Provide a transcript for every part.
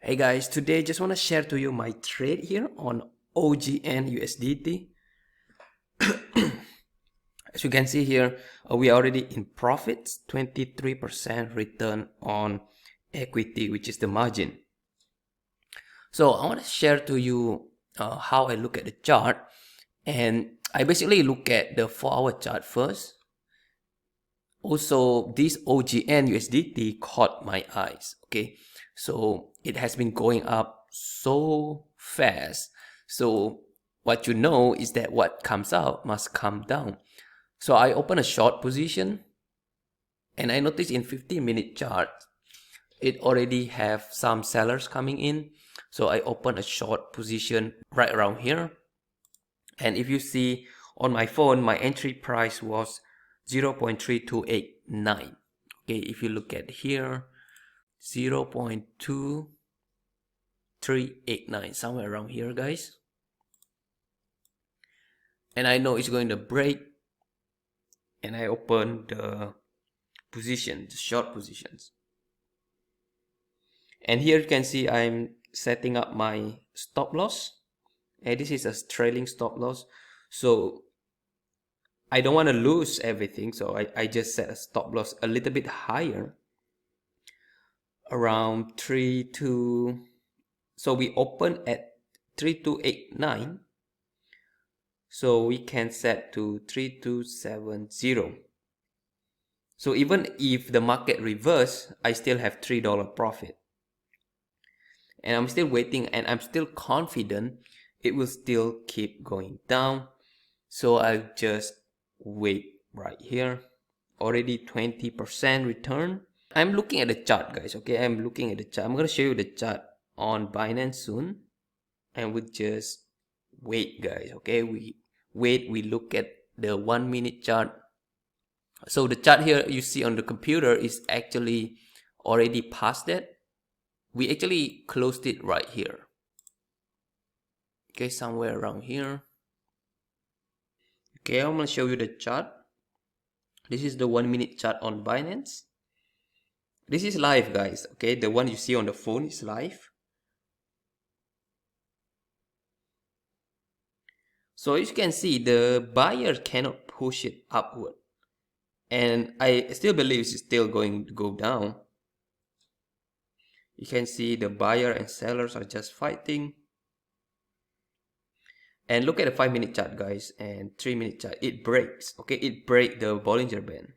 Hey guys, today just want to share to you my trade here on OGNUSDT. As you can see here, we are already in profits, 23% return on equity, which is the margin. So I want to share to you how I look at the chart, and I basically look at the 4-hour chart first. Also, this OGNUSDT caught my eyes, okay? So it has been going up so fast. So what you know is that what comes out must come down. So I open a short position, and I notice in 15-minute chart, it already have some sellers coming in. So I open a short position right around here. And if you see on my phone, my entry price was 0.3289. Okay, if you look at here, 0.2389, somewhere around here, guys. And I know it's going to break, and I open the position, the short positions. And here you can see I'm setting up my stop loss, and this is a trailing stop loss. So I don't want to lose everything, so I just set a stop loss a little bit higher, around 32. So we open at 3289, so we can set to 3270. So even if the market reverse, I still have $3 profit, and I'm still waiting, and I'm still confident it will still keep going down. So I'll just wait right here. Already 20% return. I'm looking at the chart, guys. Okay, I'm looking at the chart. I'm gonna show you the chart on Binance soon, and we'll just wait, guys. Okay, we wait. We look at the 1-minute chart. So the chart here you see on the computer is actually already past that. We actually closed it right here. Okay, somewhere around here. Okay, I'm gonna show you the chart. This is the 1-minute chart on Binance. This is live, guys. Okay, the one you see on the phone is live. So as you can see, the buyer cannot push it upward, and I still believe it's still going to go down. You can see the buyer and sellers are just fighting. And look at the 5-minute chart, guys, and 3-minute chart. It breaks. Okay, it breaks the Bollinger Band.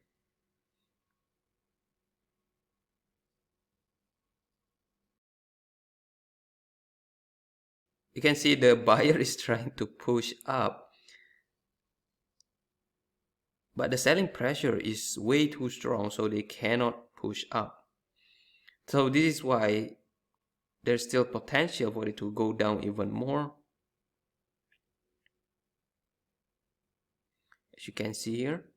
You can see the buyer is trying to push up, but the selling pressure is way too strong, so they cannot push up. So this is why there's still potential for it to go down even more. As you can see here,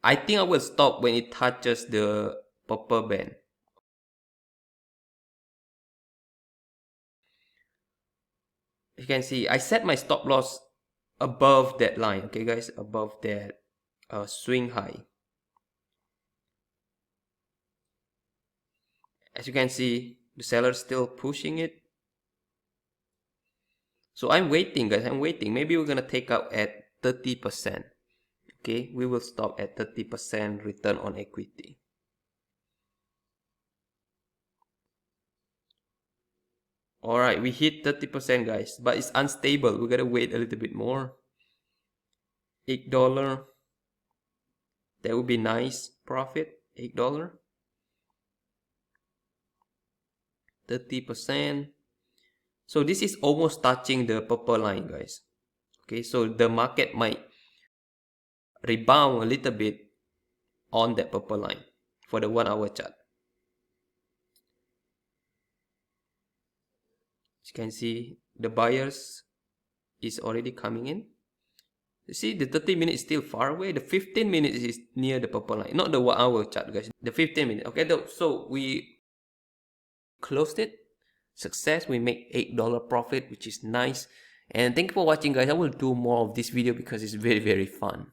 I think I will stop when it touches the purple band. You can see I set my stop loss above that line. Okay, guys, above that swing high. As you can see, the seller is still pushing it. So I'm waiting, guys. I'm waiting. Maybe we're gonna take out at 30%. Okay, we will stop at 30% return on equity. Alright, we hit 30%, guys, but it's unstable. We gotta wait a little bit more. $8. That would be nice profit. $8. 30%. So this is almost touching the purple line, guys. Okay, so the market might rebound a little bit on that purple line for the 1-hour chart. As you can see, the buyers is already coming in. You see, the 30-minute is still far away. The 15-minute is near the purple line, not the 1-hour chart, guys. The 15-minute. Okay, so we closed it. Success. We make $8 profit, which is nice. And thank you for watching, guys. I will do more of this video because it's very, very fun.